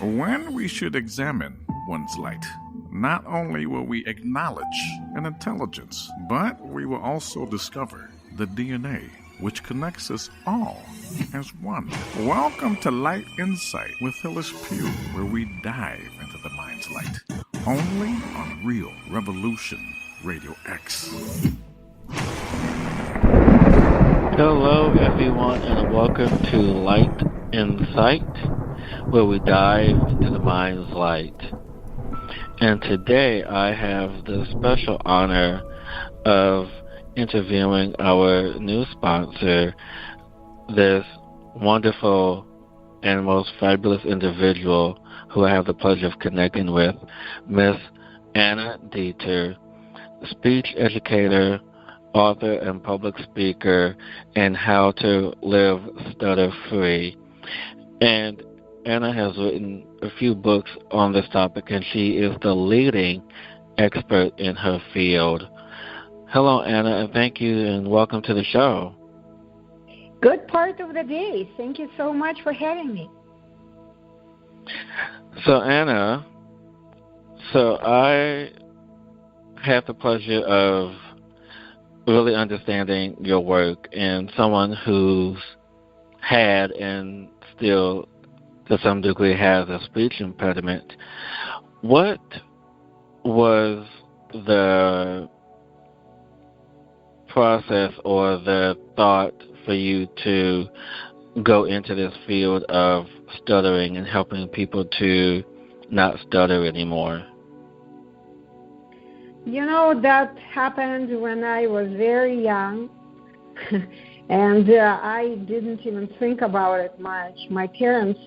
when we should examine one's light. Not only will we acknowledge an intelligence, but we will also discover the DNA which connects us all as one. Welcome to Light Insight with Hillis Pugh, where we dive into the mind's light. Only on Real Revolution Radio X. Hello, everyone, and welcome to Light Insight, where we dive into the mind's light. And today I have the special honor of interviewing our new sponsor, this wonderful and most fabulous individual who I have the pleasure of connecting with, Miss Anna Deeter, speech educator, author, and public speaker, and How to Live Stutter-free. And Anna has written a few books on this topic, and she is the leading expert in her field. Hello, Anna, and thank you, and welcome to the show. Good part of the day. Thank you so much for having me. So, Anna, I have the pleasure of really understanding your work, and someone who's had and still to some degree has a speech impediment. What was the process or the thought for you to go into this field of stuttering and helping people to not stutter anymore? You know, that happened when I was very young, and I didn't even think about it much. My parents,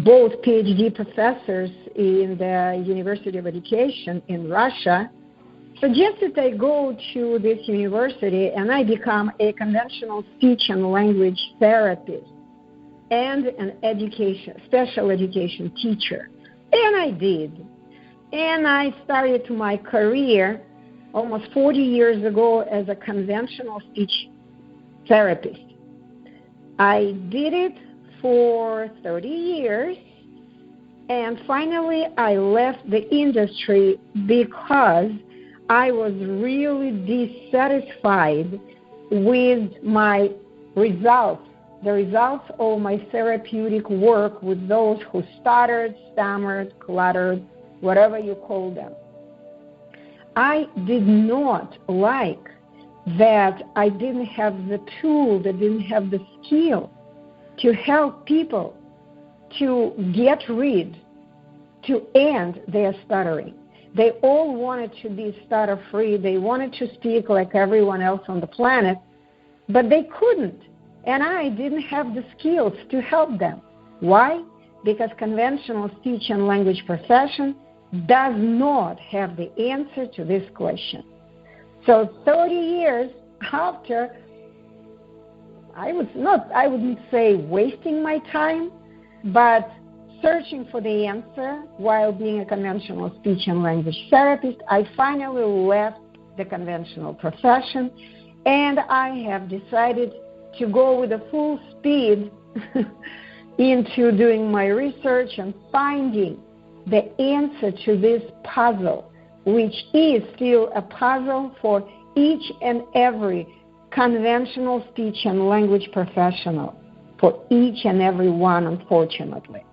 both PhD professors in the University of Education in Russia, suggested I go to this university and I become a conventional speech and language therapist and an special education teacher. And I did. And I started my career almost 40 years ago as a conventional speech therapist. I did it for 30 years, and finally I left the industry because I was really dissatisfied with my results, the results of my therapeutic work with those who stuttered, stammered, cluttered, whatever you call them. I did not like that I didn't have the tools, I didn't have the skill to help people to get rid, to end their stuttering. They all wanted to be stutter-free. They wanted to speak like everyone else on the planet, but they couldn't. And I didn't have the skills to help them. Why? Because conventional speech and language profession does not have the answer to this question. So 30 years after, I wouldn't say wasting my time, but searching for the answer while being a conventional speech and language therapist, I finally left the conventional profession, and I have decided to go with a full speed into doing my research and finding the answer to this puzzle, which is still a puzzle for each and every conventional speech and language professional, for each and every one, unfortunately.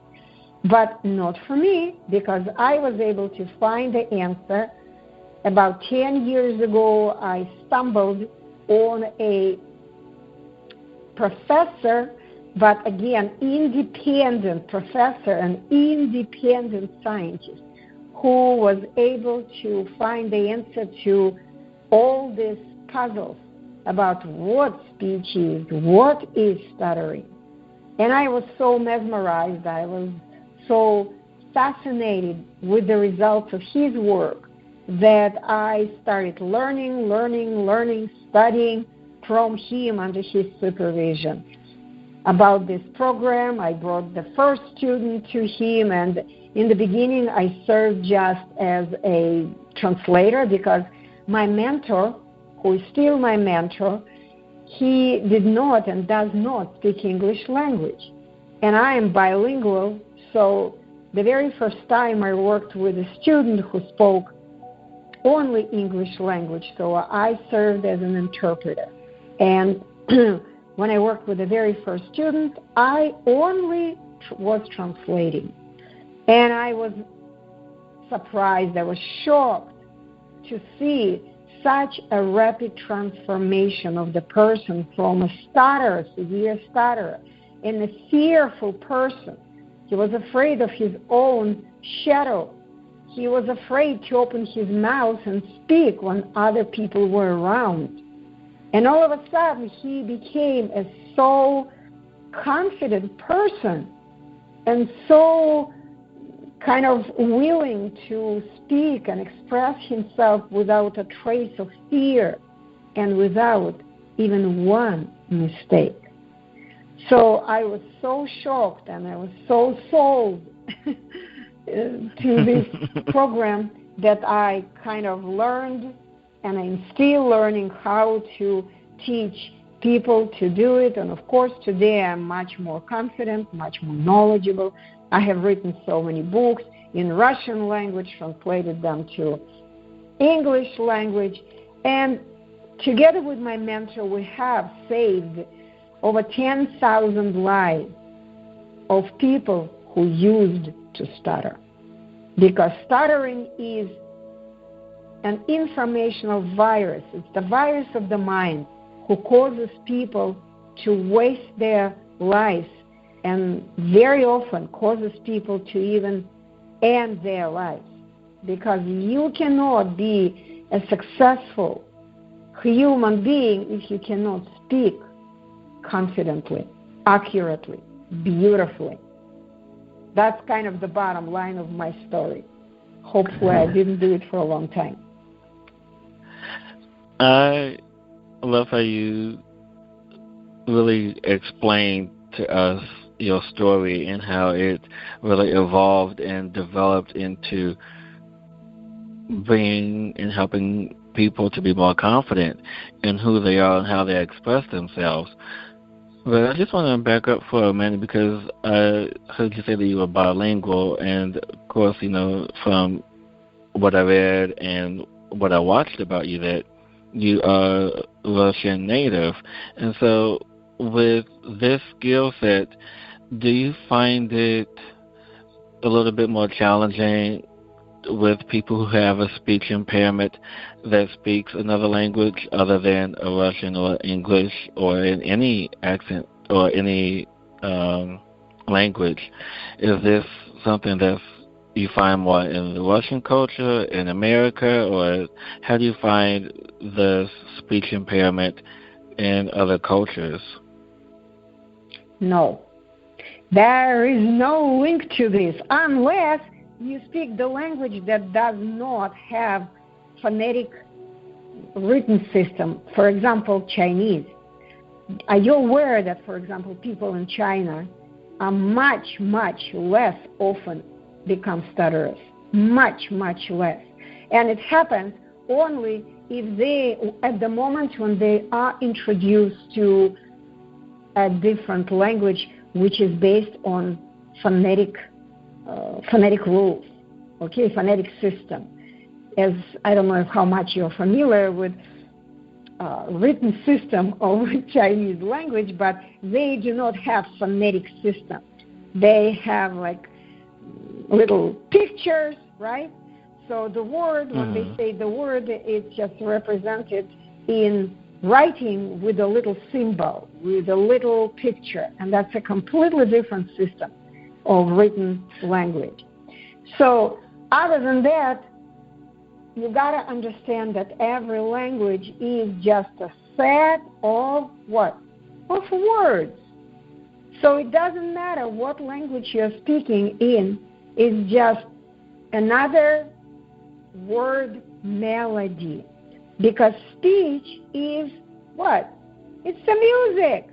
But not for me, because I was able to find the answer. About 10 years ago, I stumbled on a professor, but again, independent professor, an independent scientist, who was able to find the answer to all these puzzles about what speech is, what is stuttering. And I was so mesmerized, I was so fascinated with the results of his work that I started learning, studying from him under his supervision. About this program, I brought the first student to him, and in the beginning I served just as a translator because my mentor, who is still my mentor, he did not and does not speak English language. And I am bilingual, so the very first time I worked with a student who spoke only English language, so I served as an interpreter. And when I worked with the very first student, I only was translating. And I was surprised, I was shocked to see such a rapid transformation of the person from a stutterer, severe stutterer, and a fearful person. He was afraid of his own shadow. He was afraid to open his mouth and speak when other people were around. And all of a sudden, he became a so confident person and so kind of willing to speak and express himself without a trace of fear and without even one mistake. So I was so shocked and I was so sold to this program that I kind of learned, and I'm still learning how to teach people to do it. And of course, today I'm much more confident, much more knowledgeable. I have written so many books in Russian language, translated them to English language, and together with my mentor, we have saved over 10,000 lives of people who used to stutter. Because stuttering is an informational virus. It's the virus of the mind who causes people to waste their lives and very often causes people to even end their lives. Because you cannot be a successful human being if you cannot speak confidently, accurately, beautifully. That's kind of the bottom line of my story. Hopefully I didn't do it for a long time. I love how you really explained to us your story and how it really evolved and developed into bringing and helping people to be more confident in who they are and how they express themselves. But I just want to back up for a minute because I heard you say that you were bilingual, and of course, you know, from what I read and what I watched about you, that you are Russian native. And so with this skill set, do you find it a little bit more challenging with people who have a speech impairment that speaks another language other than a Russian or English or in any accent or any language? Is this something that you find more in the Russian culture, in America, or how do you find the speech impairment in other cultures? No. There is no link to this unless you speak the language that does not have phonetic written system. For example, Chinese. Are you aware that, for example, people in China are much, much less often become stutterers? Much, much less. And it happens only if they, at the moment when they are introduced to a different language which is based on phonetic rules, okay, phonetic system. As I don't know how much you're familiar with written system of Chinese language, but they do not have phonetic system. They have like little pictures, right? So the word, when they say the word, it's just represented in writing with a little symbol, with a little picture, and that's a completely different system of written language. So other than that, you got to understand that every language is just a set of what? Of words. So it doesn't matter what language you're speaking in, it's just another word melody. Because speech is what? It's the music.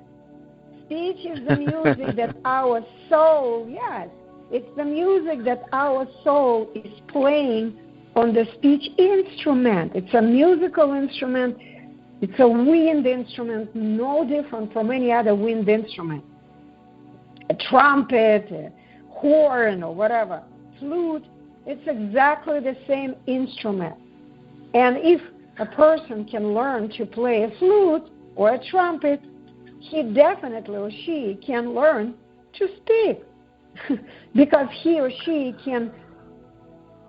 Speech is the music that our soul, yes, it's the music that our soul is playing on the speech instrument. It's a musical instrument. It's a wind instrument, no different from any other wind instrument. A trumpet, a horn, or whatever. flute, it's exactly the same instrument. And if a person can learn to play a flute or a trumpet, he definitely or she can learn to speak because he or she can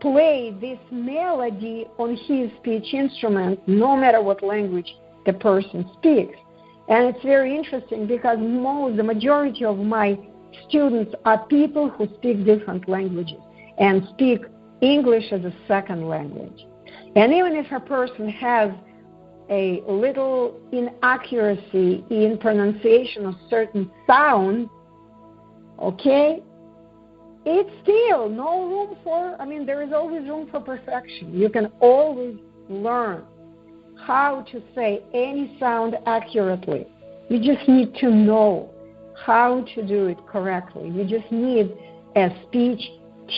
play this melody on his speech instrument no matter what language the person speaks. And it's very interesting because the majority of my students are people who speak different languages and speak English as a second language. And even if a person has a little inaccuracy in pronunciation of certain sound, okay, it's still no room for, there is always room for perfection. You can always learn how to say any sound accurately. You just need to know how to do it correctly. You just need a speech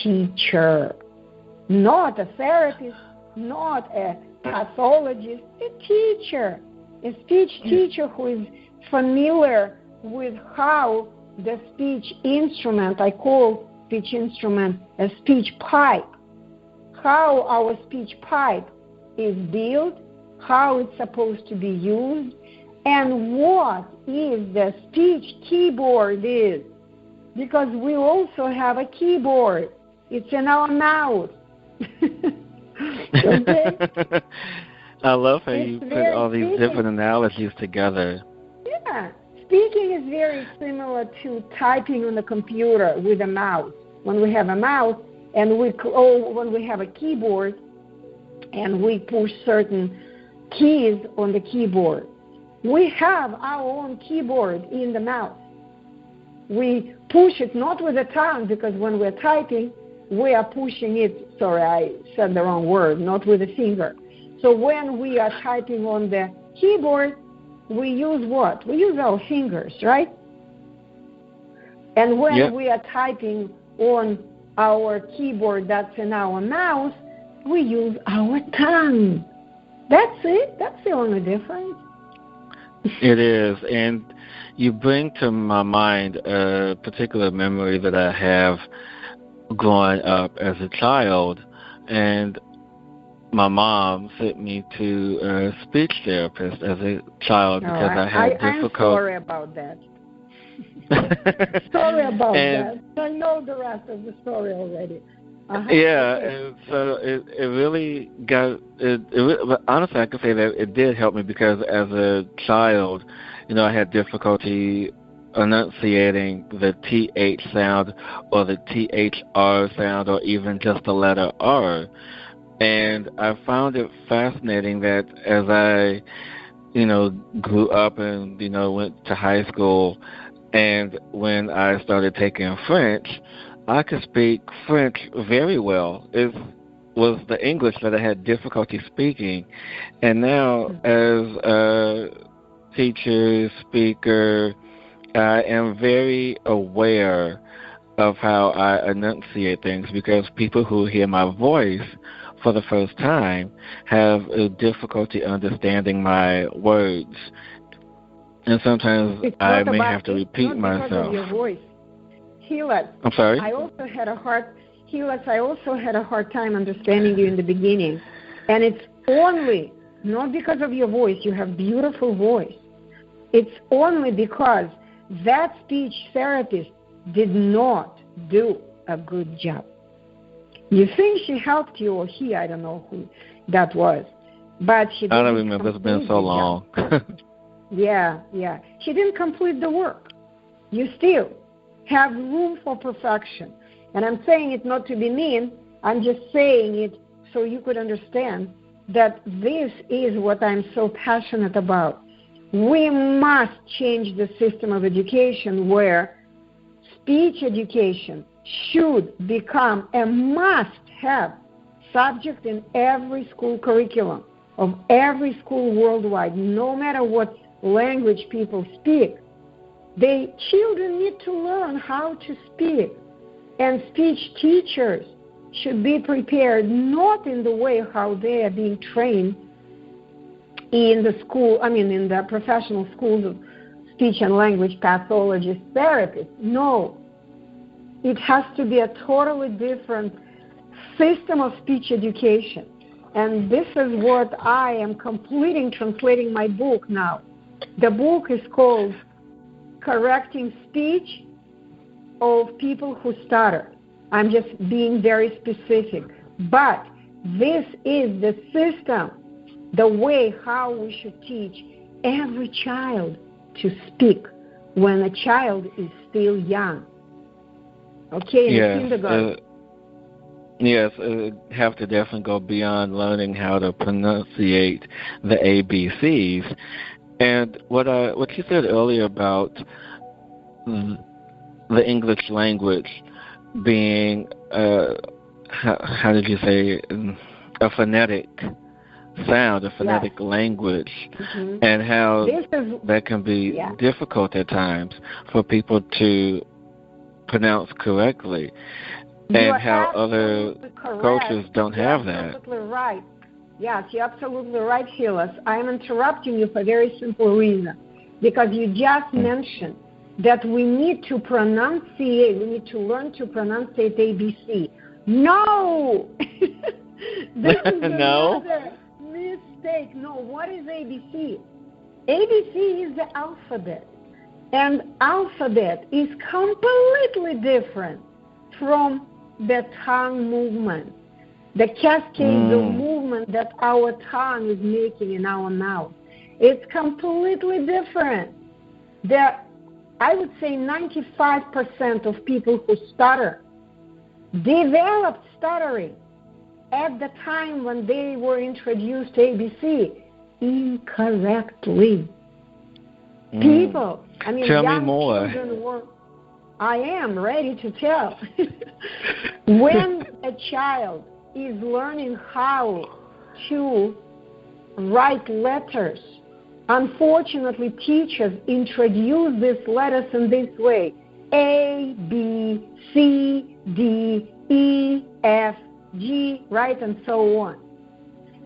teacher, not a therapist, not a pathologist, a teacher, a speech teacher who is familiar with how the speech instrument, I call speech instrument a speech pipe, how our speech pipe is built, how it's supposed to be used, and what is the speech keyboard is. Because we also have a keyboard. It's in our mouth. Okay? I love how you put all these different analogies together. Yeah. Speaking is very similar to typing on the computer with a mouse. When we have a mouse and when we have a keyboard and we push certain keys on the keyboard, we have our own keyboard in the mouse. We push it not with the tongue, because when we're typing, we are pushing it, sorry, I said the wrong word, not with the finger. So when we are typing on the keyboard, we use what? We use our fingers, right? And when we are typing on our keyboard that's in our mouse, we use our tongue. That's it. That's the only difference. It is. And you bring to my mind a particular memory that I have growing up as a child. And my mom sent me to a speech therapist as a child because I had difficult... I'm sorry about that. Sorry about that. I know the rest of the story already. Yeah, and so it really got... honestly, I could say that it did help me because as a child, I had difficulty enunciating the TH sound or the THR sound or even just the letter R. And I found it fascinating that as I, grew up and, went to high school, and when I started taking French, I could speak French very well. It was the English that I had difficulty speaking. And now as a teacher, speaker, I am very aware of how I enunciate things because people who hear my voice for the first time have a difficulty understanding my words. And sometimes I may have to repeat myself. Because of your voice. Hillis, I'm sorry? I also had a hard time understanding you in the beginning. And it's only, not because of your voice, you have beautiful voice. It's only because that speech therapist did not do a good job. You think she helped you, or he, I don't know who that was. But she didn't. I don't remember, it's been so long. Yeah. She didn't complete the work. You still have room for perfection. And I'm saying it not to be mean, I'm just saying it so you could understand that this is what I'm so passionate about. We must change the system of education where speech education should become a must-have subject in every school curriculum of every school worldwide, no matter what language people speak. The children need to learn how to speak, and speech teachers should be prepared not in the way how they are being trained in the school, in the professional schools of speech and language pathologists, therapists. No. It has to be a totally different system of speech education. And this is what I am translating my book now. The book is called Correcting Speech of People Who Stutter. I'm just being very specific. But this is the system, the way how we should teach every child to speak when a child is still young. Okay, in the kindergarten. Yes, have to definitely go beyond learning how to pronunciate the ABCs. And what you said earlier about the English language being, how did you say, a phonetic sound, a phonetic language, and how that can be difficult at times for people to pronounce correctly, and how other cultures don't have that. You're absolutely right. Yes, you're absolutely right, Hillis. I'm interrupting you for a very simple reason, because you just mentioned that we need to pronunciate, we need to learn to pronunciate ABC. No! This is another mistake. No, what is ABC? ABC is the alphabet. And alphabet is completely different from the tongue movement, the cascade of movement that our tongue is making in our mouth. It's completely different. I would say 95% of people who stutter developed stuttering at the time when they were introduced to ABC incorrectly. People, tell me more. I am ready to tell. When a child is learning how to write letters, unfortunately, teachers introduce these letters in this way: A, B, C, D, E, F, G, right, and so on.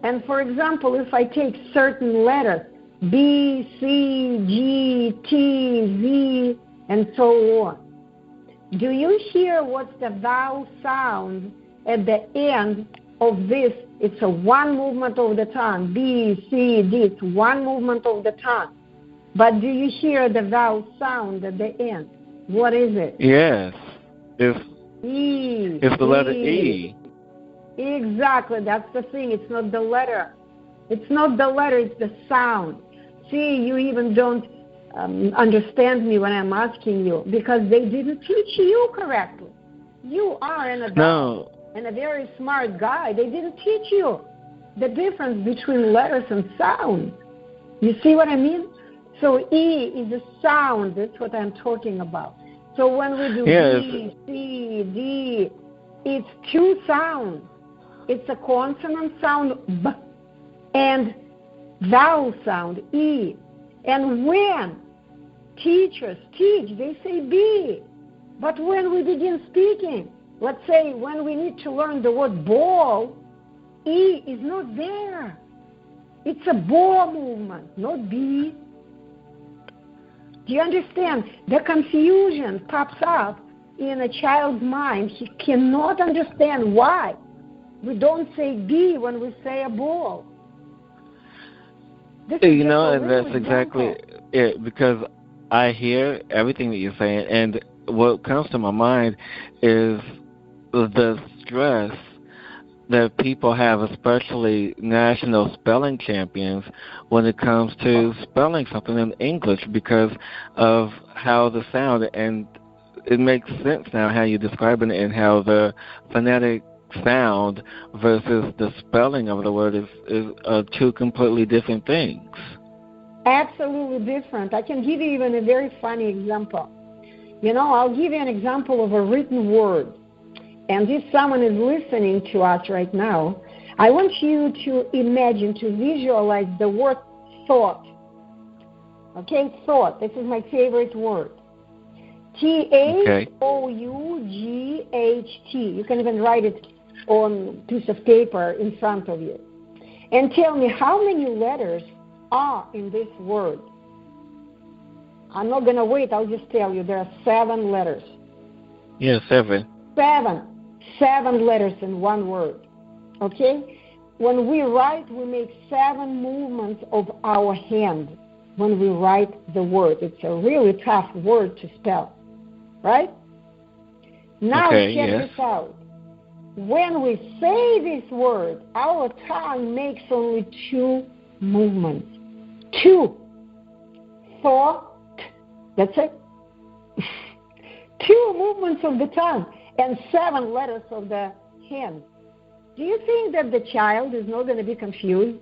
And for example, if I take certain letters, B, C, G, T, Z, and so on, do you hear what's the vowel sound at the end of this? It's a one movement of the tongue. B, C, D, it's one movement of the tongue. But do you hear the vowel sound at the end? What is it? Yes. It's the letter E. Exactly. That's the thing. It's not the letter. It's not the letter. It's the sound. See, you even don't understand me when I'm asking you, because they didn't teach you correctly. You are an adult and a very smart guy. They didn't teach you the difference between letters and sounds. You see what I mean? So E is a sound. That's what I'm talking about. So when we do B, C, D, it's two sounds. It's a consonant sound B and vowel sound E. And when teachers teach, they say B. But when we begin speaking, let's say when we need to learn the word ball, E is not there. It's a ball movement, not B. Do you understand? The confusion pops up in a child's mind. He cannot understand why we don't say B when we say a ball. And that's exactly it, because I hear everything that you're saying, and what comes to my mind is the stress that people have, especially national spelling champions, when it comes to spelling something in English because of how the sound, and it makes sense now how you're describing it and how the phonetic sound versus the spelling of the word is two completely different things. Absolutely different. I can give you even a very funny example. I'll give you an example of a written word. And if someone is listening to us right now, I want you to imagine, to visualize the word thought. Okay, thought. This is my favorite word. Thoughght. You can even write it on a piece of paper in front of you. And tell me how many letters are in this word. I'm not going to wait. I'll just tell you there are 7 letters. Yeah, 7. Seven letters in one word. Okay? When we write, we make 7 movements of our hand when we write the word. It's a really tough word to spell, right? Now check this out. When we say this word, our tongue makes only 2 movements. 2. Thought. That's it. 2 movements of the tongue and 7 letters of the hand. Do you think that the child is not going to be confused?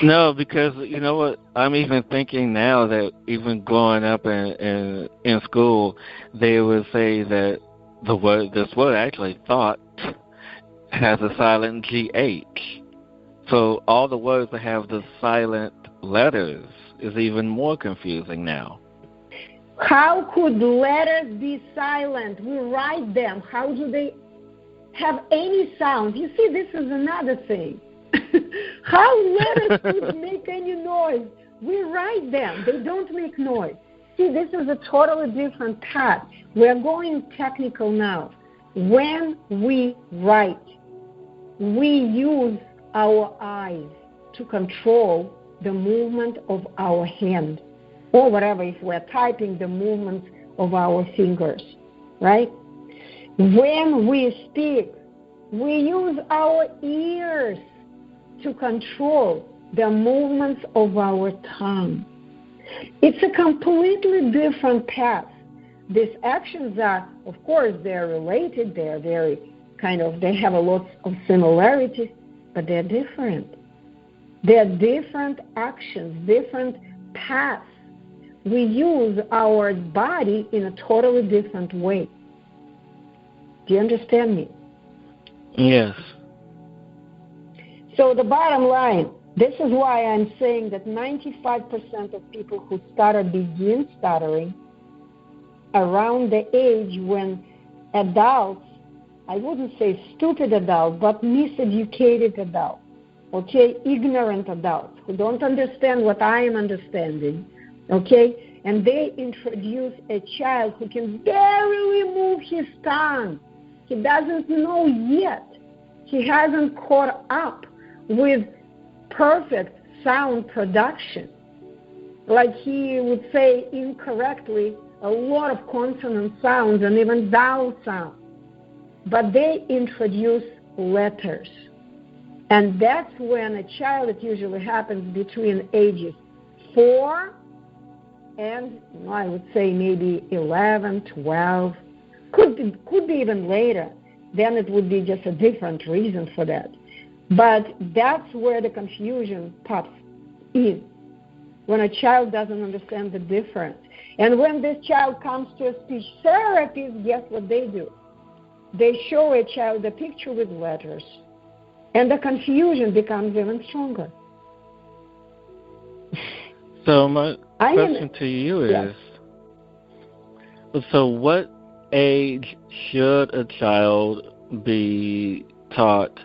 No, because you know what? I'm even thinking now that even growing up in school, they would say that this word actually thought has a silent GH. So all the words that have the silent letters is even more confusing now. How could letters be silent? We write them. How do they have any sound? You see, this is another thing. How letters could make any noise? We write them. They don't make noise. See, this is a totally different path. We're going technical now. When we write, we use our eyes to control the movement of our hand, or whatever, if we're typing, the movements of our fingers, right? When we speak, we use our ears to control the movements of our tongue. It's a completely different path. These actions are, of course, they're related, they're very they have a lot of similarities, but they're different. They're different actions, different paths. We use our body in a totally different way. Do you understand me? Yes. So the bottom line, this is why I'm saying that 95% of people who stutter begin stuttering around the age when adults, I wouldn't say stupid adults, but miseducated adults, okay, ignorant adults who don't understand what I am understanding, okay, and they introduce a child who can barely move his tongue. He doesn't know yet. He hasn't caught up with perfect sound production. Like he would say incorrectly a lot of consonant sounds and even vowel sounds. But they introduce letters. And that's when a child, it usually happens between ages 4 and, I would say, maybe 11, 12, could be even later. Then it would be just a different reason for that. But that's where the confusion pops in, when a child doesn't understand the difference. And when this child comes to a speech therapist, guess what they do? They show a child a picture with letters, and the confusion becomes even stronger. So my question to you is, so what age should a child be taught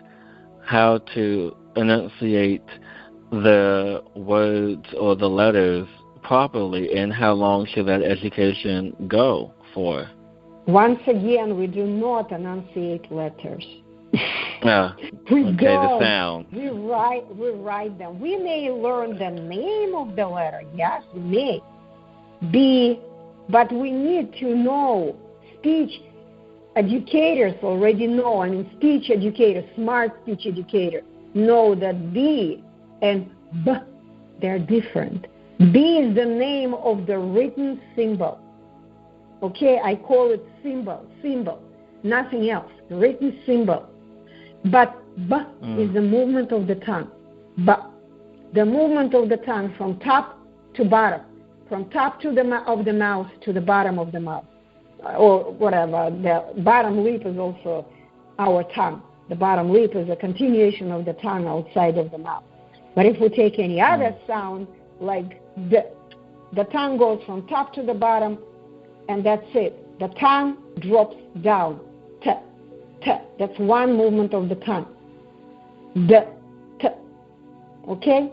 how to enunciate the words or the letters properly, and how long should that education go for? Once again, we do not enunciate letters. The sound. We write them. We may learn the name of the letter. Yes, we may. But we need to know. Speech educators already know. Speech educators, smart speech educators, know that B and B, they're different. B is the name of the written symbol. Okay, I call it symbol, nothing else, written symbol. But B is the movement of the tongue. B, the movement of the tongue from top to bottom, from top to of the mouth to the bottom of the mouth, or whatever. The bottom lip is also our tongue. The bottom lip is a continuation of the tongue outside of the mouth. But if we take any other sound, like the tongue goes from top to the bottom, and that's it. The tongue drops down. T, t. That's one movement of the tongue. D, t. Okay?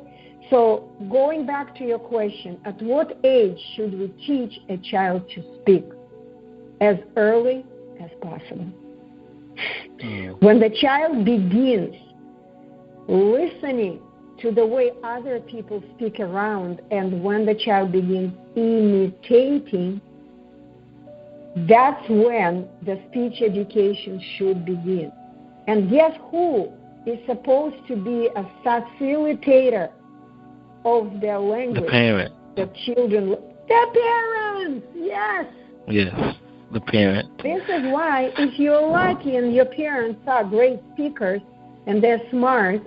So going back to your question, at what age should we teach a child to speak? As early as possible. When the child begins listening to the way other people speak around, and when the child begins imitating, that's when the speech education should begin. And guess who is supposed to be a facilitator of their language? The parent. The children. The parents, yes. Yes, the parent. This is why, if you're lucky and your parents are great speakers and they're smart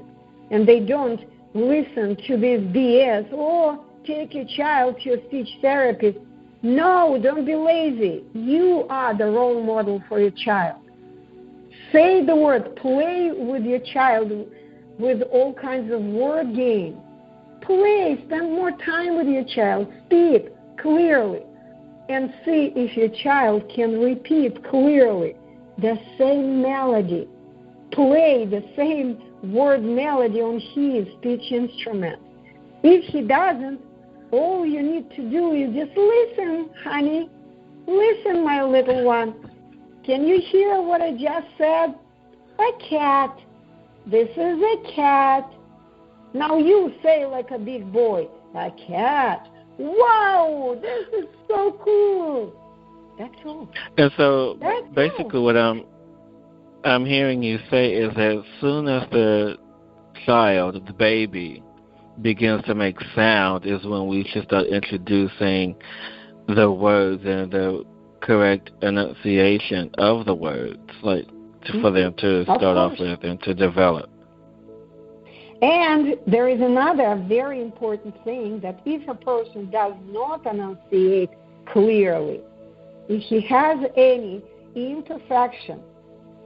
and they don't listen to this BS, or take your child to a speech therapist. No, don't be lazy. You are the role model for your child. Say the word. Play with your child with all kinds of word games. Play. Spend more time with your child. Speak clearly. And see if your child can repeat clearly the same melody. Play the same word melody on his speech instrument. If he doesn't, all you need to do is just listen, honey. Listen, my little one. Can you hear what I just said? A cat. This is a cat. Now you say like a big boy, a cat. Wow, this is so cool. That's all. And so That's basically all. what I'm hearing you say is that as soon as the child, the baby, begins to make sound is when we should start introducing the words and the correct enunciation of the words, like for them to start off with and to develop. And there is another very important thing, that if a person does not enunciate clearly, if he has any imperfection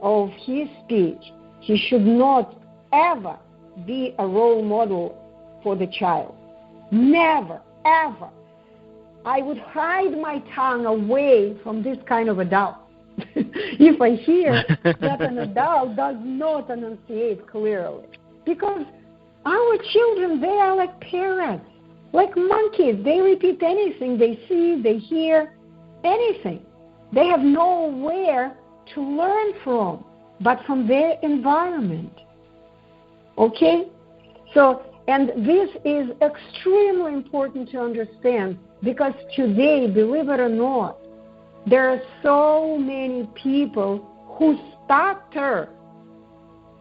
of his speech, he should not ever be a role model for the child. Never, ever. I would hide my tongue away from this kind of adult. If I hear that an adult does not enunciate clearly. Because our children, they are like parrots, like monkeys. They repeat anything they see, they hear, anything. They have nowhere to learn from but from their environment. Okay? So, and this is extremely important to understand, because today, believe it or not, there are so many people who stutter.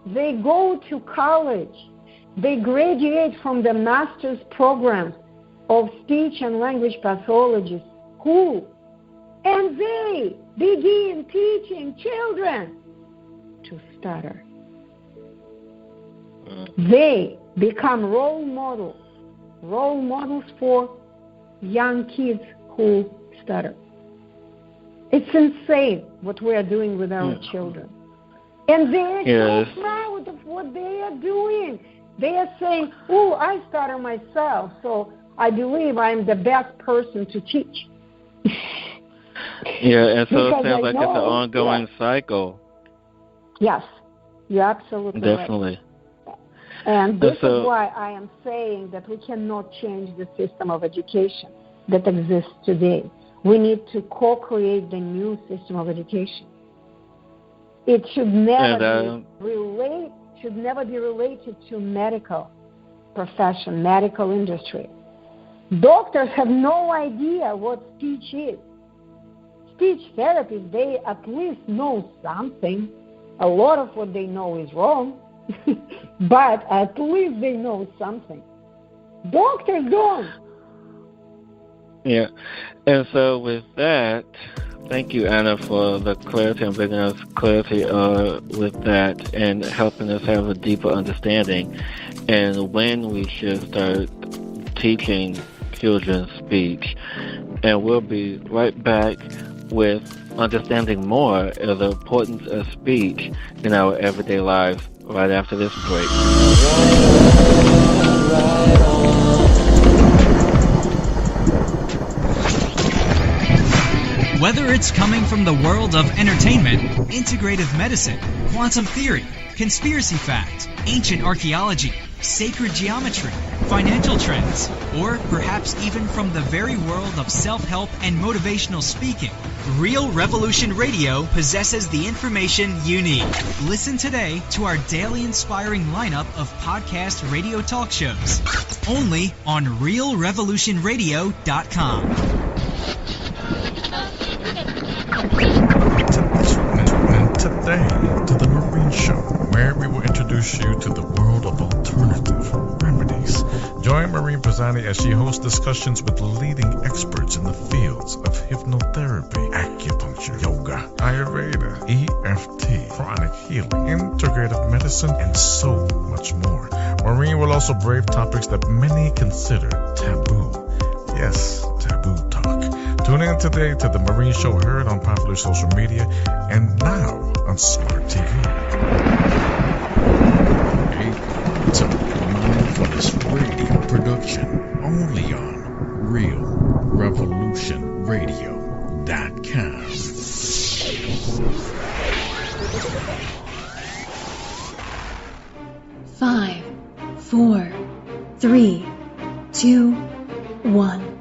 They go to college. They graduate from the master's programs of speech and language pathology school, and they begin teaching children to stutter. They become role models for young kids who stutter. It's insane what we are doing with our children. And they are so proud of what they are doing. They are saying, oh, I stutter myself, so I believe I'm the best person to teach. Yeah, and so it sounds like it's an ongoing cycle. Yes, you're absolutely Definitely. right. And this is why I am saying that we cannot change the system of education that exists today. We need to co-create the new system of education. It should never be related to medical profession, medical industry. Doctors have no idea what speech is. Speech therapists, they at least know something. A lot of what they know is wrong, but at least they know something. Doctors don't. Yeah, and so with that, thank you, Anna, for the clarity and bringing us clarity with that and helping us have a deeper understanding and when we should start teaching children speech. And we'll be right back with understanding more of the importance of speech in our everyday lives right after this break. Whether it's coming from the world of entertainment, integrative medicine, quantum theory, conspiracy facts, ancient archaeology, sacred geometry, financial trends, or perhaps even from the very world of self-help and motivational speaking, Real Revolution Radio possesses the information you need. Listen today to our daily inspiring lineup of podcast radio talk shows, only on realrevolutionradio.com. Today, to the Marine Show, where we will introduce you to the world of alternative remedies. Join Marine Pisani as she hosts discussions with leading experts in the fields of hypnotherapy, acupuncture, yoga, Ayurveda, EFT, chronic healing, integrative medicine, and so much more. Marine will also brave topics that many consider taboo. Yes, taboo talk. Tune in today to the Marine Show, heard on popular social media and now on Smart TV. It's a mindfulness radio production only on realrevolutionradio.com. 5, 4, 3, 2, 1.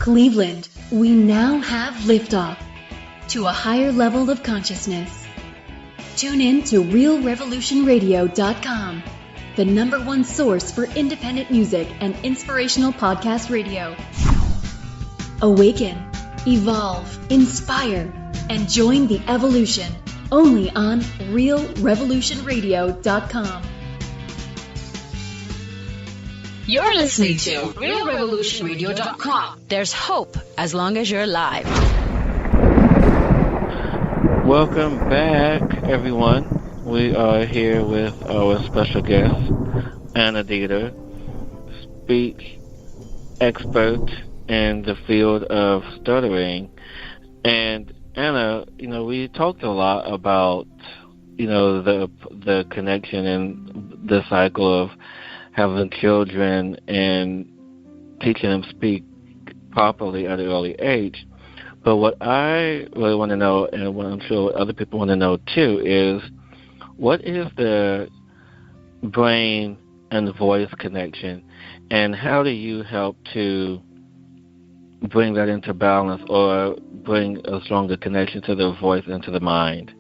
Cleveland, we now have liftoff to a higher level of consciousness. Tune in to realrevolutionradio.com, the #1 source for independent music and inspirational podcast radio. Awaken, evolve, inspire, and join the evolution only on realrevolutionradio.com. You're listening to realrevolutionradio.com. There's hope as long as you're alive. Welcome back, everyone. We are here with our special guest, Anna Deeter, speech expert in the field of stuttering. And Anna, we talked a lot about, the connection and the cycle of having children and teaching them speak properly at an early age. But what I really want to know, and what I'm sure other people want to know too, is what is the brain and voice connection, and how do you help to bring that into balance or bring a stronger connection to the voice and to the mind?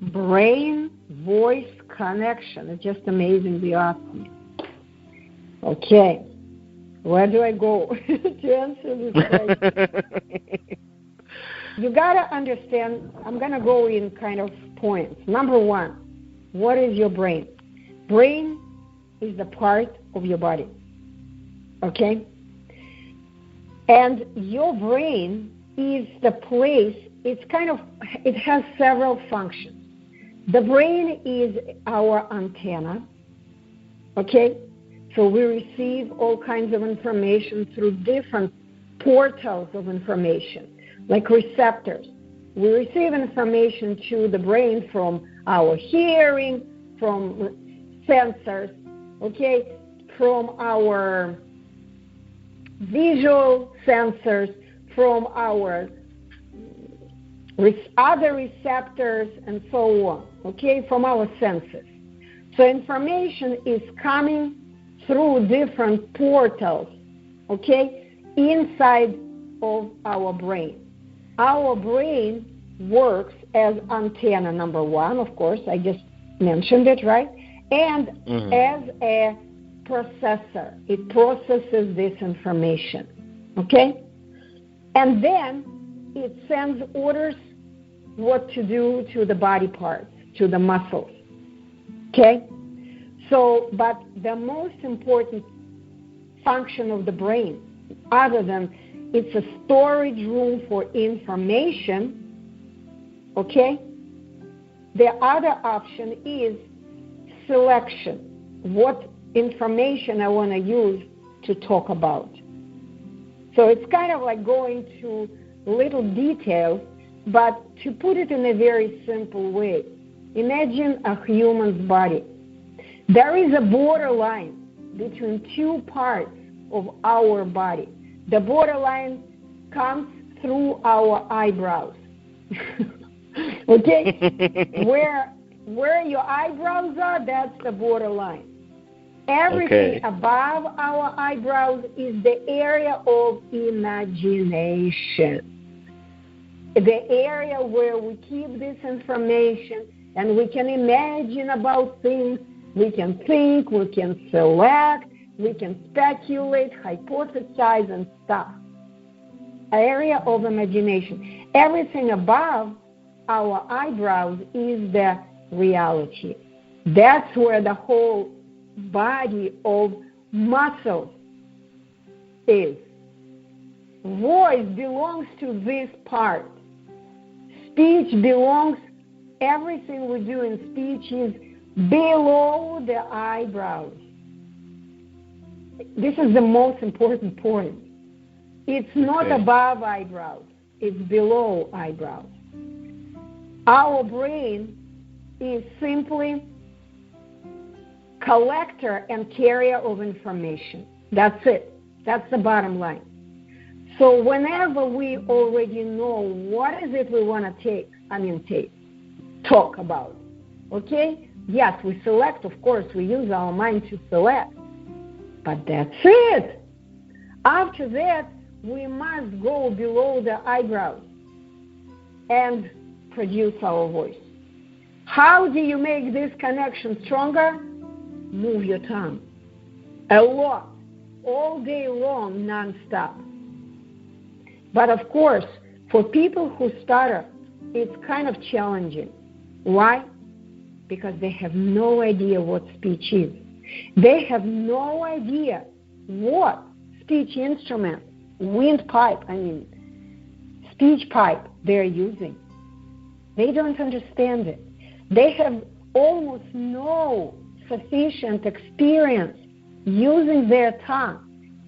Brain-voice connection. It's just amazingly awesome. Okay. Where do I go to answer this question? You got to understand, I'm going to go in kind of points. Number one, what is your brain? Brain is the part of your body. Okay? And your brain is the place, it has several functions. The brain is our antenna, okay? So we receive all kinds of information through different portals of information, like receptors. We receive information to the brain from our hearing, from sensors, okay, from our visual sensors, from our other receptors, and so on, okay, from our senses. So information is coming through different portals, okay, inside of our brain. Our brain works as antenna, number one, of course, I just mentioned it, right? And as a processor. It processes this information, okay? And then it sends orders what to do to the body parts, to the muscles, okay? So, but the most important function of the brain, other than it's a storage room for information, okay? The other option is selection. What information I want to use to talk about. So it's kind of like going to little details, but to put it in a very simple way, imagine a human's body. There is a borderline between two parts of our body. The borderline comes through our eyebrows. Okay? Where your eyebrows are, that's the borderline. Everything above our eyebrows is the area of imagination. The area where we keep this information and we can imagine about things, we can think, we can select, we can speculate, hypothesize, and stuff. Area of imagination. Everything above our eyebrows is the reality. That's where the whole body of muscles is. Voice belongs to this part. Speech belongs, everything we do in speech is below the eyebrows. This is the most important point. It's not above eyebrows. It's below eyebrows. Our brain is simply collector and carrier of information. That's it. That's the bottom line. So whenever we already know what is it we want to talk about, okay? Yes, we select, of course, we use our mind to select. But that's it. After that, we must go below the eyebrows and produce our voice. How do you make this connection stronger? Move your tongue. A lot. All day long, non-stop. But of course, for people who stutter, it's kind of challenging. Why? Because they have no idea what speech is. They have no idea what speech instrument, speech pipe they're using. They don't understand it. They have almost no sufficient experience using their tongue.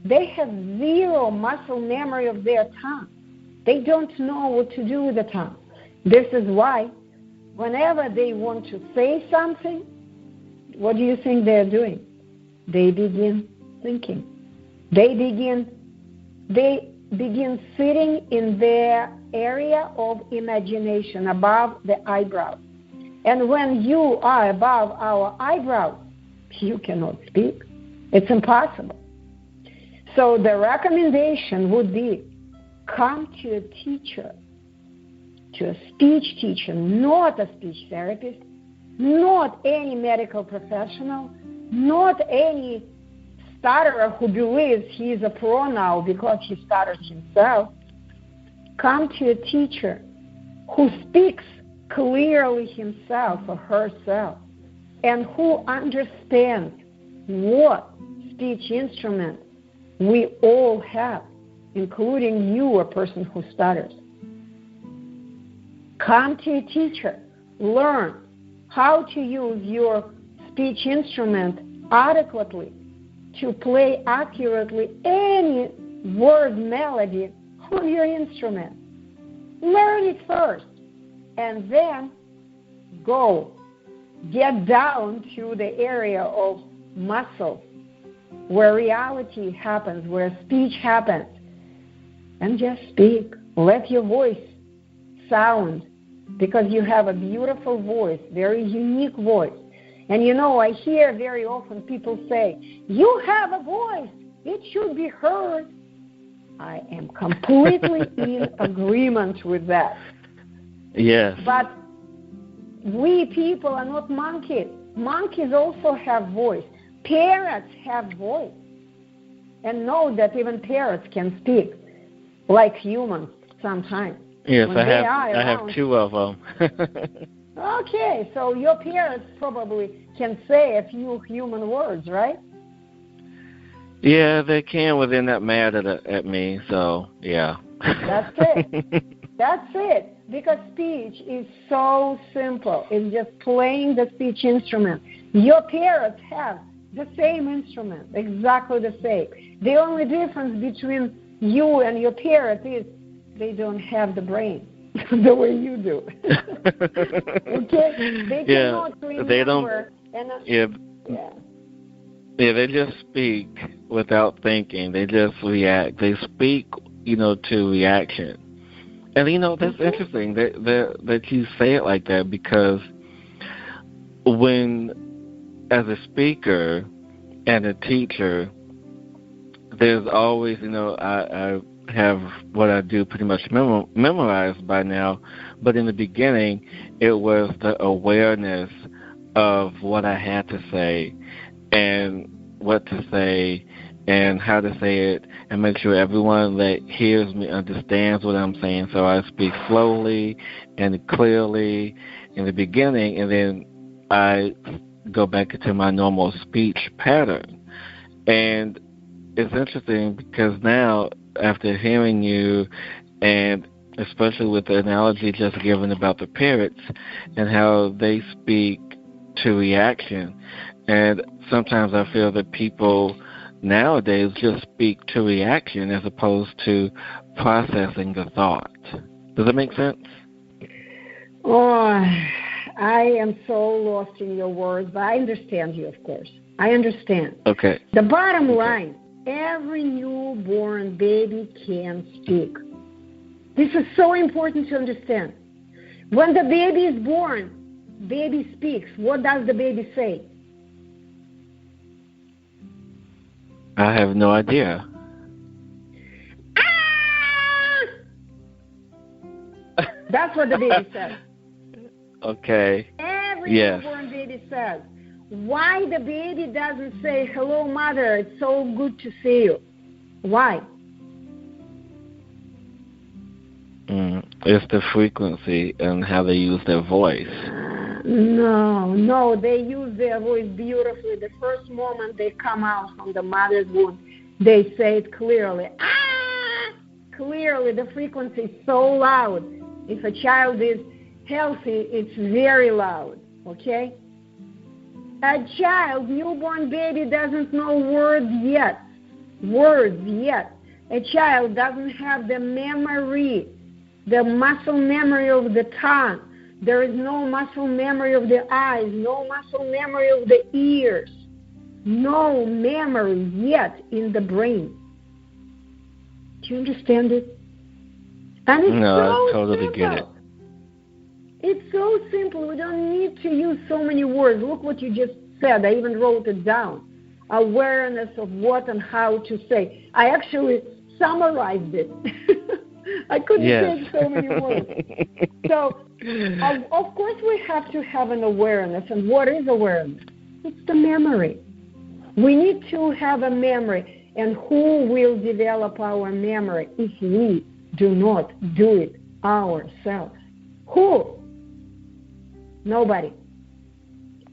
They have zero muscle memory of their tongue. They don't know what to do with the tongue. This is why whenever they want to say something, what do you think they're doing? They begin thinking. They begin sitting in their area of imagination above the eyebrows. And when you are above our eyebrows, you cannot speak. It's impossible. So the recommendation would be come to a teacher, to a speech teacher, not a speech therapist, not any medical professional, not any stutterer who believes he is a pro now because he stutters himself. Come to a teacher who speaks clearly himself or herself and who understands what speech instrument we all have, including you, a person who stutters. Come to a teacher. Learn how to use your speech instrument adequately to play accurately any word melody on your instrument. Learn it first, and then go. Get down to the area of muscle where reality happens, where speech happens, and just speak. Let your voice sound, because you have a beautiful voice, very unique voice. And you know, I hear very often people say, you have a voice, it should be heard. I am completely in agreement with that. Yes. But we people are not monkeys. Monkeys also have voice. Parrots have voice. And know that even parrots can speak, like humans sometimes. Yes, I have two of them. Okay, so your parents probably can say a few human words, right? Yeah, they can when they're not mad at me, so yeah. That's it. That's it. Because speech is so simple. It's just playing the speech instrument. Your parents have the same instrument, exactly the same. The only difference between you and your parent is they don't have the brain the way you do. Okay? They cannot remember. They don't. Yeah, they just speak without thinking. They just react. They speak, to reaction. And, that's interesting that you say it like that, because when, as a speaker, and a teacher, there's always, I have what I do pretty much memorized by now, but in the beginning, it was the awareness of what I had to say and what to say and how to say it, and make sure everyone that hears me understands what I'm saying. So I speak slowly and clearly in the beginning, and then I go back into my normal speech pattern. And it's interesting because now, after hearing you, and especially with the analogy just given about the parrots and how they speak to reaction, and sometimes I feel that people nowadays just speak to reaction as opposed to processing the thought. Does that make sense? Oh, I am so lost in your words, but I understand you, of course. I understand. Okay. The bottom line, every newborn baby can speak. This is so important to understand. When the baby is born, baby speaks. What does the baby say? I have no idea. Ah! That's what the baby says. Okay. Every newborn baby says. Why the baby doesn't say, hello, mother, it's so good to see you? Why? It's the frequency and how they use their voice. No, they use their voice beautifully. The first moment they come out from the mother's womb, they say it clearly. Ah! Clearly, the frequency is so loud. If a child is healthy, it's very loud, okay? A child, newborn baby, doesn't know words yet. A child doesn't have the memory, the muscle memory of the tongue. There is no muscle memory of the eyes, no muscle memory of the ears, no memory yet in the brain. Do you understand it? And it's I totally simple. get it. It's so simple. We don't need to use so many words. Look what you just said. I even wrote it down. Awareness of what and how to say. I actually summarized it. I couldn't say so many words. So, of course, we have to have an awareness. And what is awareness? It's the memory. We need to have a memory. And who will develop our memory if we do not do it ourselves? Who? Nobody.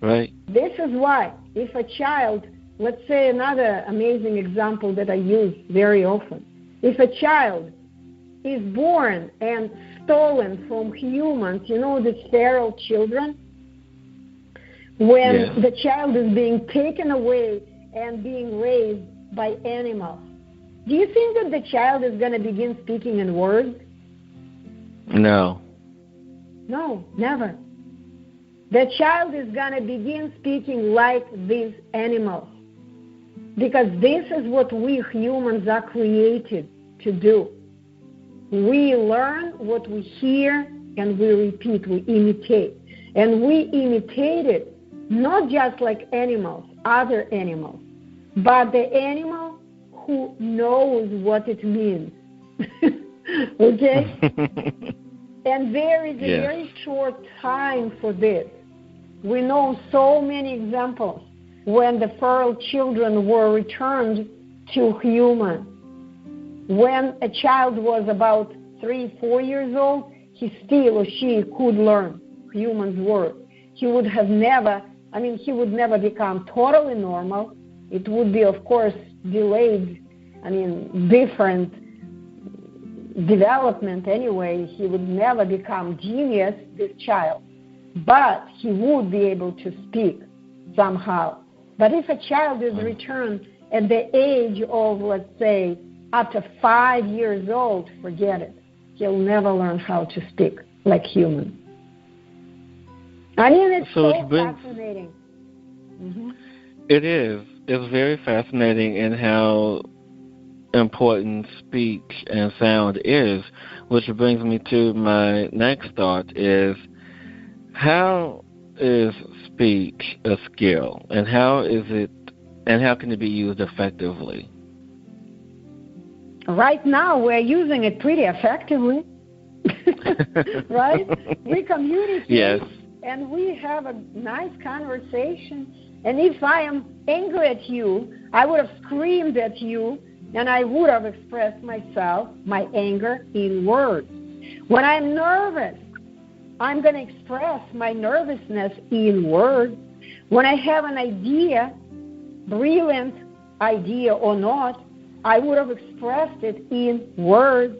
Right. This is why if a child, let's say another amazing example that I use very often, if a child is born and stolen from humans, the feral children, when the child is being taken away and being raised by animals, do you think that the child is going to begin speaking in words? No. No, never. The child is going to begin speaking like these animals, because this is what we humans are created to do. We learn what we hear and we repeat, we imitate. And we imitate it not just like animals, other animals, but the animal who knows what it means. Okay? And there is a very short time for this. We know so many examples when the feral children were returned to humans. When a child was about 3-4 years old, he still or she could learn humans' words. He would never become totally normal. It would be, of course, delayed, different development anyway. He would never become genius, this child. But he would be able to speak somehow. But if a child is returned at the age of, let's say, after 5 years old, forget it. He'll never learn how to speak like human. It's so fascinating. Mm-hmm. It is. It's very fascinating in how important speech and sound is, which brings me to my next thought is, how is speech a skill, and how is it And how can it be used effectively? Right now, we're using it pretty effectively. Right? We communicate, yes, and we have a nice conversation. And if I am angry at you, I would have screamed at you, and I would have expressed myself, my anger, in words. When I'm nervous, I'm going to express my nervousness in words. When I have an idea, brilliant idea or not, I would have expressed it in words.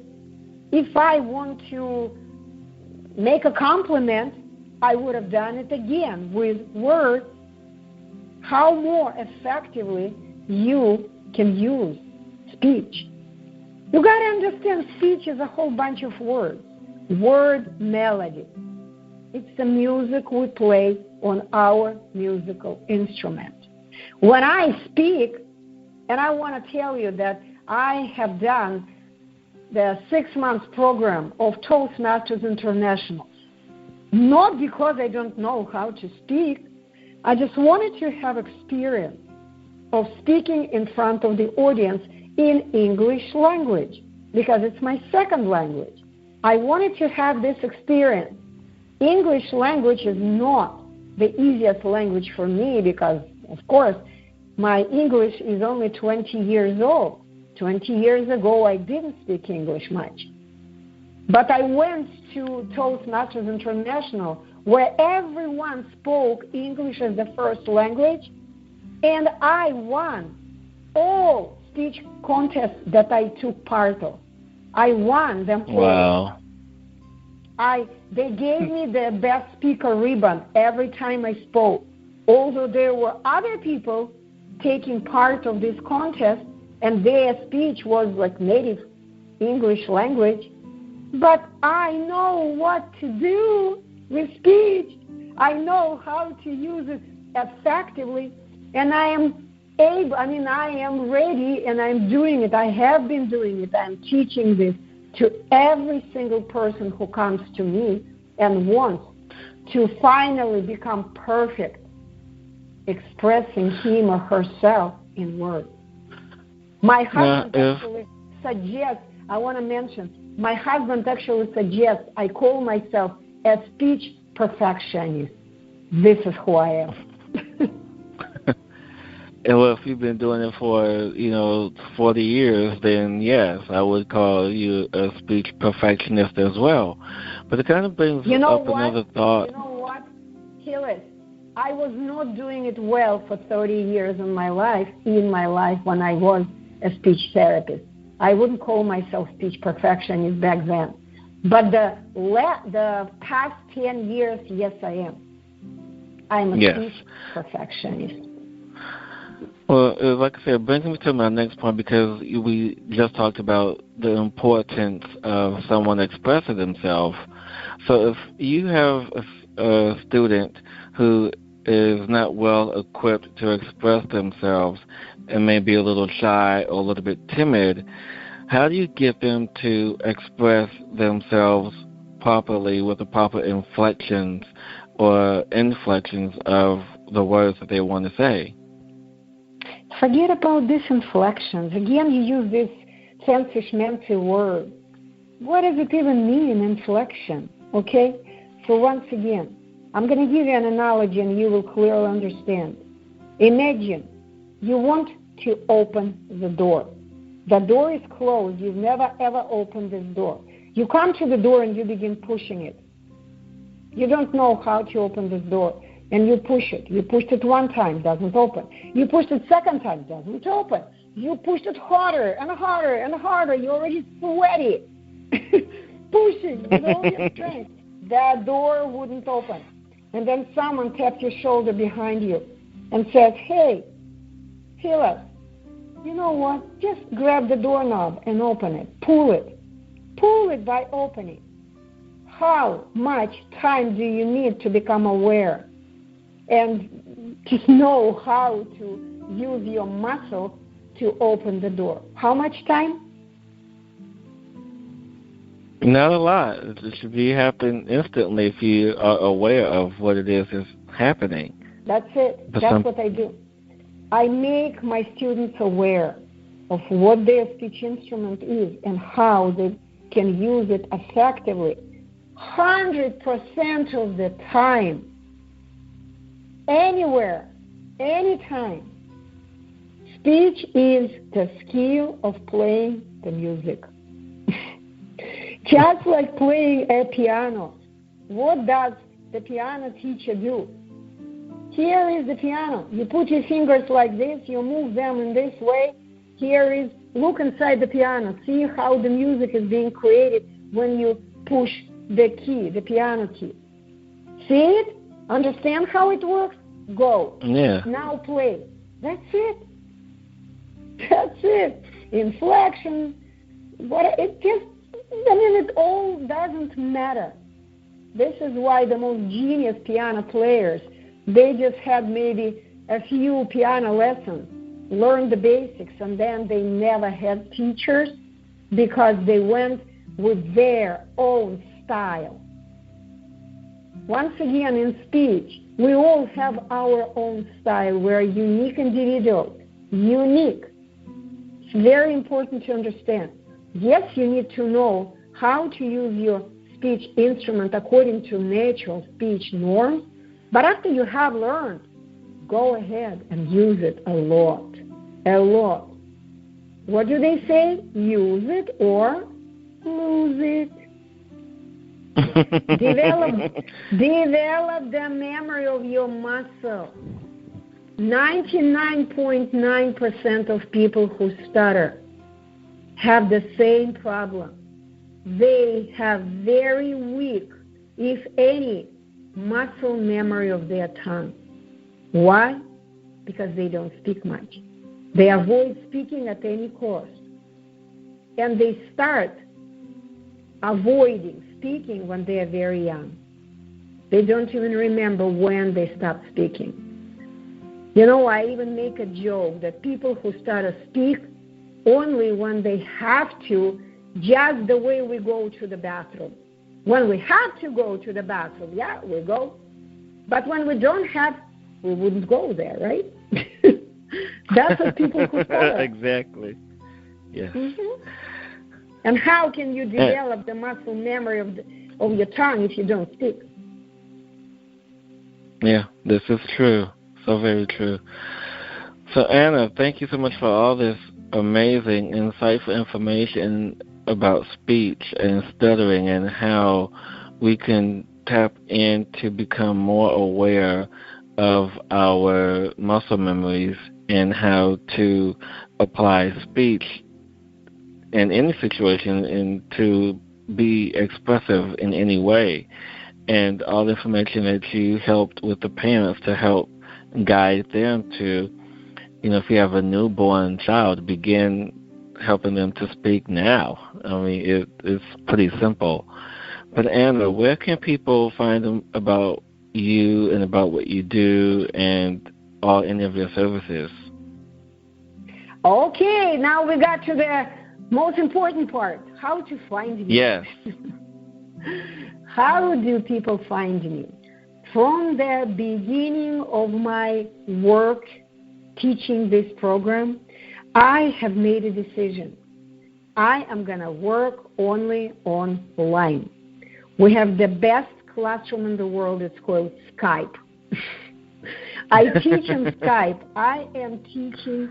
If I want to make a compliment, I would have done it again with words. How more effectively you can use speech. You got to understand speech is a whole bunch of words. Word melody. It's the music we play on our musical instrument. When I speak, and I want to tell you that I have done the 6-month program of Toastmasters International, not because I don't know how to speak. I just wanted to have experience of speaking in front of the audience in English language because it's my second language. I wanted to have this experience. English language is not the easiest language for me because, of course, my English is only 20 years old. 20 years ago, I didn't speak English much. But I went to Toastmasters International, where everyone spoke English as the first language, and I won all speech contests that I took part of. I won them all. Wow. They gave me the best speaker ribbon every time I spoke. Although there were other people taking part of this contest, and their speech was like native English language. But I know what to do with speech. I know how to use it effectively, and I am ready, and I'm doing it. I have been doing it. I'm teaching this to every single person who comes to me and wants to finally become perfect, expressing him or herself in words. My husband actually suggests, I want to mention, my husband actually suggests I call myself a speech perfectionist. This is who I am. And well, if you've been doing it for, 40 years, then yes, I would call you a speech perfectionist as well. But it kind of brings up another thought. You know what, Hillis? I was not doing it well for 30 years in my life when I was a speech therapist. I wouldn't call myself speech perfectionist back then. But the past 10 years, yes, I am. I'm a speech perfectionist. Well, like I said, it brings me to my next point because we just talked about the importance of someone expressing themselves. So if you have a student who is not well equipped to express themselves and may be a little shy or a little bit timid, how do you get them to express themselves properly with the proper inflections or inflections of the words that they want to say? Forget about these inflections. Again, you use this fancy-schmancy word. What does it even mean, inflection? Okay? So once again, I'm going to give you an analogy and you will clearly understand. Imagine you want to open the door. The door is closed. You've never, ever opened this door. You come to the door and you begin pushing it. You don't know how to open this door, and you push it. You pushed it one time, doesn't open. You pushed it second time, doesn't open. You pushed it harder and harder and harder. You're already sweaty. Pushing with all your strength. That door wouldn't open. And then someone tapped your shoulder behind you and says, hey, Hillis, you know what? Just grab the doorknob and open it. Pull it. Pull it by opening. How much time do you need to become aware and to know how to use your muscle to open the door? How much time? Not a lot. It should be happen instantly if you are aware of what it is happening. That's it. That's what I do. I make my students aware of what their speech instrument is and how they can use it effectively 100% of the time, anywhere, anytime. Speech is the skill of playing the music. Just like playing a piano. What does the piano teacher do? Here is the piano. You put your fingers like this, you move them in this way. Here is, look inside the piano. See how the music is being created when you push the key, the piano key. See it? Understand how it works? Go. Yeah. Now play. That's it. That's it. Inflection. It all doesn't matter. This is why the most genius piano players, they just had maybe a few piano lessons, learned the basics, and then they never had teachers because they went with their own style. Once again, in speech, we all have our own style. We're unique individuals. Unique. It's very important to understand. Yes, you need to know how to use your speech instrument according to natural speech norms, but after you have learned, go ahead and use it a lot. A lot. What do they say? Use it or lose it. Develop the memory of your muscle. 99.9% of people who stutter have the same problem. They have very weak, if any, muscle memory of their tongue. Why? Because they don't speak much. They avoid speaking at any cost. And they start avoiding speaking when they are very young. They don't even remember when they stopped speaking. You know, I even make a joke that people who stutter speak only when they have to, just the way we go to the bathroom. When we have to go to the bathroom, yeah, we go. But when we don't have, we wouldn't go there, right? That's what people who stutter. Exactly. Yes. Mm-hmm. And how can you develop the muscle memory of your tongue if you don't speak? Yeah, this is true. So very true. So, Anna, thank you so much for all this amazing, insightful information about speech and stuttering and how we can tap in to become more aware of our muscle memories and how to apply speech in any situation and to be expressive in any way. And all the information that you helped with the parents to help guide them to, if you have a newborn child, begin helping them to speak now. I mean, it's pretty simple. But Anna, where can people find about you and about what you do and any of your services? Okay, now we got to the most important part, how to find me. Yes. How do people find me? From the beginning of my work teaching this program, I have made a decision. I am going to work only online. We have the best classroom in the world. It's called Skype. I teach on Skype. I am teaching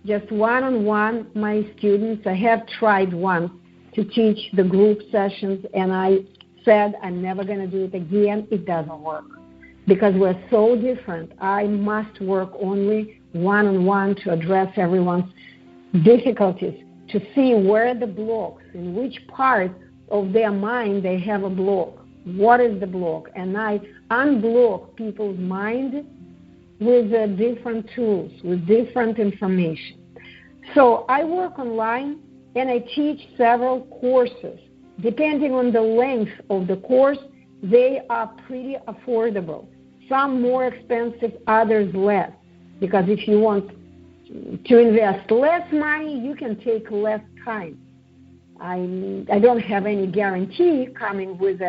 just one-on-one my students. I have tried once to teach the group sessions, and I said I'm never going to do it again. It doesn't work because we're so different. I must work only one-on-one to address everyone's difficulties, to see where the blocks, in which part of their mind they have a block. What is the block? And I unblock people's mind with different tools, with different information. So I work online and I teach several courses. Depending on the length of the course, they are pretty affordable. Some more expensive, others less. Because if you want to invest less money, you can take less time. I don't have any guarantee coming with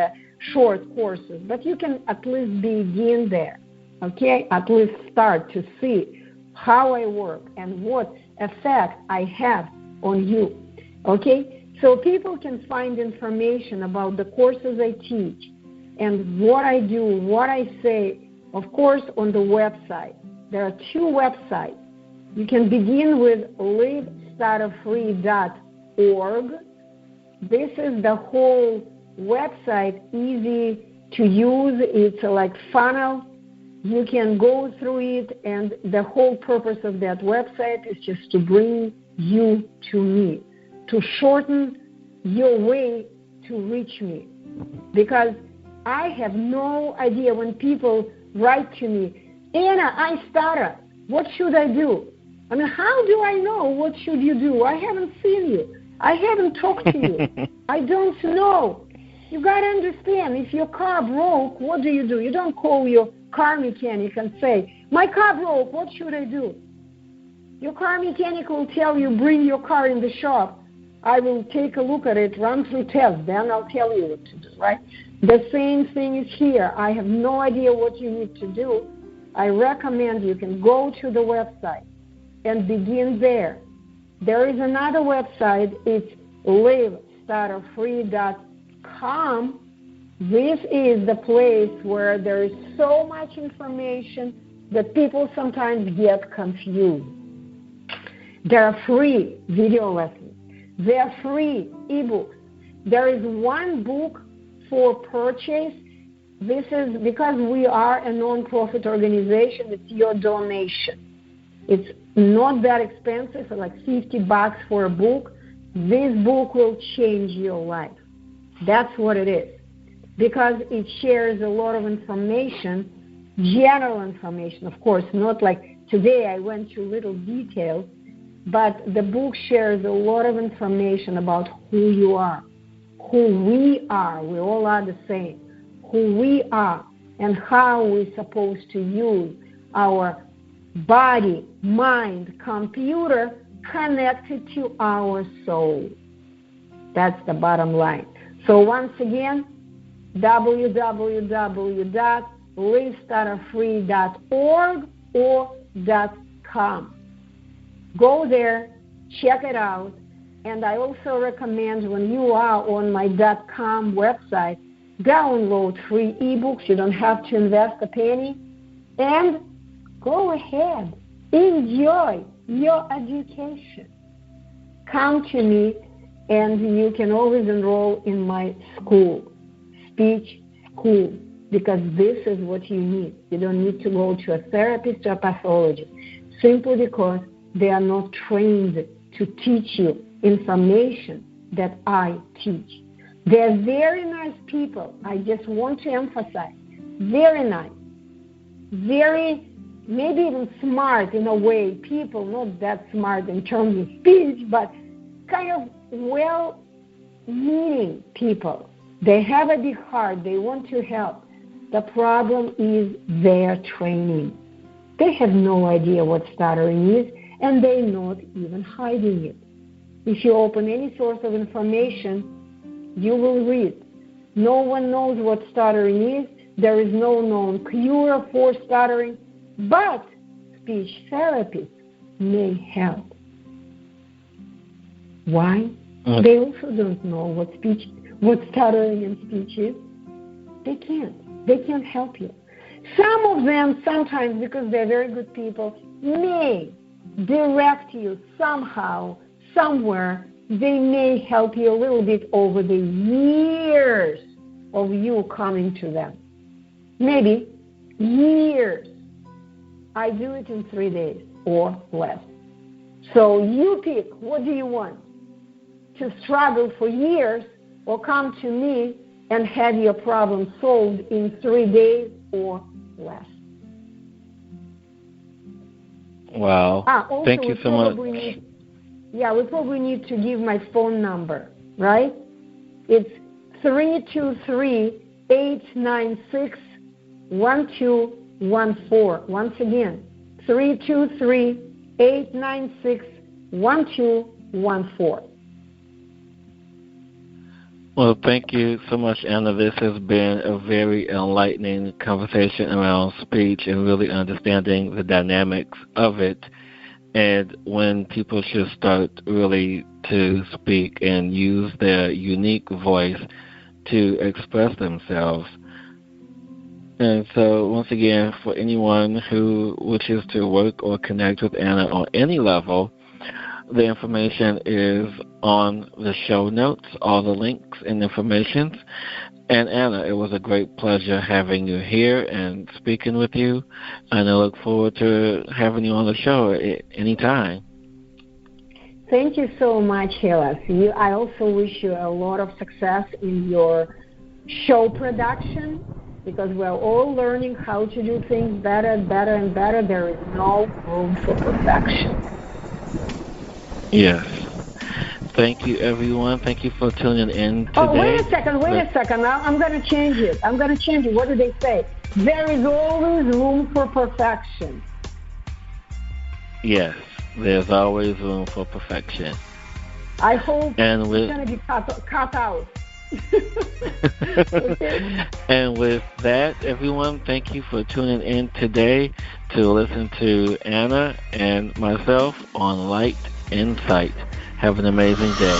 short courses, but you can at least begin there, okay? At least start to see how I work, and what effect I have on you. Okay? So people can find information about the courses I teach and what I do, what I say, of course, on the website. There are 2 websites. You can begin with livestutter-free.org. This is the whole website, easy to use. It's like funnel. You can go through it, and the whole purpose of that website is just to bring you to me, to shorten your way to reach me. Because I have no idea when people write to me, Anna, I stutter. What should I do? I mean, how do I know what should you do? I haven't seen you. I haven't talked to you. I don't know. You got to understand, if your car broke, what do? You don't call your car mechanic and say, my car broke, what should I do? Your car mechanic will tell you, bring your car in the shop. I will take a look at it, run through tests, then I'll tell you what to do, right? The same thing is here. I have no idea what you need to do. I recommend you can go to the website and begin there. There is another website. It's livestutter-free.com. This is the place where there is so much information that people sometimes get confused. There are free video lessons. There are free ebooks. There is one book for purchase. This is because we are a non-profit organization. It's your donation. It's not that expensive, like $50 for a book. This book will change your life. That's what it is. Because it shares a lot of information, general information, of course, not like today I went through little details, but the book shares a lot of information about who you are, who we are. We all are the same. Who we are and how we're supposed to use our body, mind, computer connected to our soul. That's the bottom line. So once again, www.livestutterfree.org or .com. Go there, check it out, and I also recommend when you are on my .com website, download free ebooks. You don't have to invest a penny, and go ahead, enjoy your education. Come to me, and you can always enroll in my school, Speech School, because this is what you need. You don't need to go to a therapist or a pathologist, simply because they are not trained to teach you information that I teach. They're very nice people. I just want to emphasize, very nice, very maybe even smart in a way. People not that smart in terms of speech, but kind of well-meaning people. They have a big heart. They want to help. The problem is their training. They have no idea what stuttering is, and they're not even hiding it. If you open any source of information, you will read. No one knows what stuttering is. There is no known cure for stuttering, but speech therapists may help. Why? They also don't know what stuttering and speech is. They can't help you. Some of them, sometimes, because they're very good people, may direct you somehow, somewhere. They may help you a little bit over the years of you coming to them. Maybe years. I do it in 3 days or less. So you pick, what do you want? To struggle for years or come to me and have your problem solved in 3 days or less. Wow. Thank you so much. We probably need to give my phone number, right? It's 323-896-1214. Once again, 323-896-1214. Well, thank you so much, Anna. This has been a very enlightening conversation around speech and really understanding the dynamics of it and when people should start really to speak and use their unique voice to express themselves. And so, once again, for anyone who wishes to work or connect with Anna on any level, the information is on the show notes, all the links and information. And Anna, it was a great pleasure having you here and speaking with you. And I look forward to having you on the show at any time. Thank you so much, Hillis. I also wish you a lot of success in your show production, because we're all learning how to do things better, better, and better. There is no room for perfection. Yes. Thank you, everyone. Thank you for tuning in today. Oh, wait a second. I'm going to change it. What do they say? There is always room for perfection. Yes, there's always room for perfection. I hope it's going to be cut out. Okay. And with that, everyone, thank you for tuning in today to listen to Anna and myself on Light Insight. Have an amazing day.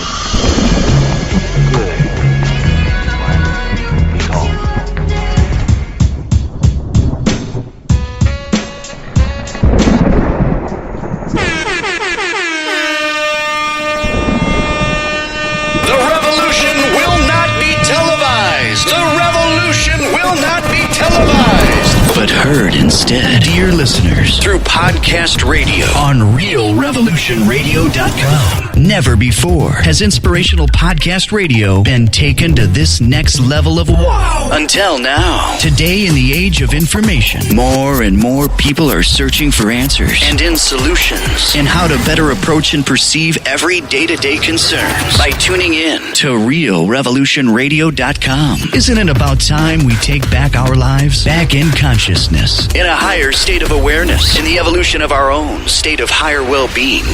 The revolution will not be televised. The revolution will not be televised, but heard instead. Dear listeners, through podcast radio on realrevolutionradio.com. Never before has inspirational podcast radio been taken to this next level of wow. Until now. Today, in the age of information, more and more people are searching for answers and in solutions in how to better approach and perceive every day-to-day concerns by tuning in to realrevolutionradio.com. Isn't it about time we take back our lives, back in consciousness, in a higher state of awareness, in the evolution of our own state of higher well-being?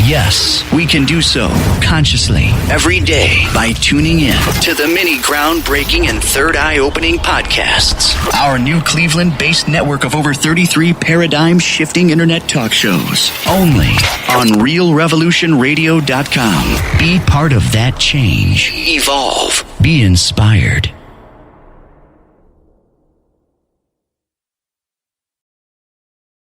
Yes, we can do so consciously every day by tuning in to the many groundbreaking and third eye-opening podcasts. Our new Cleveland-based network of over 33 paradigm-shifting internet talk shows. Only on realrevolutionradio.com. Be part of that change. Evolve. Be inspired.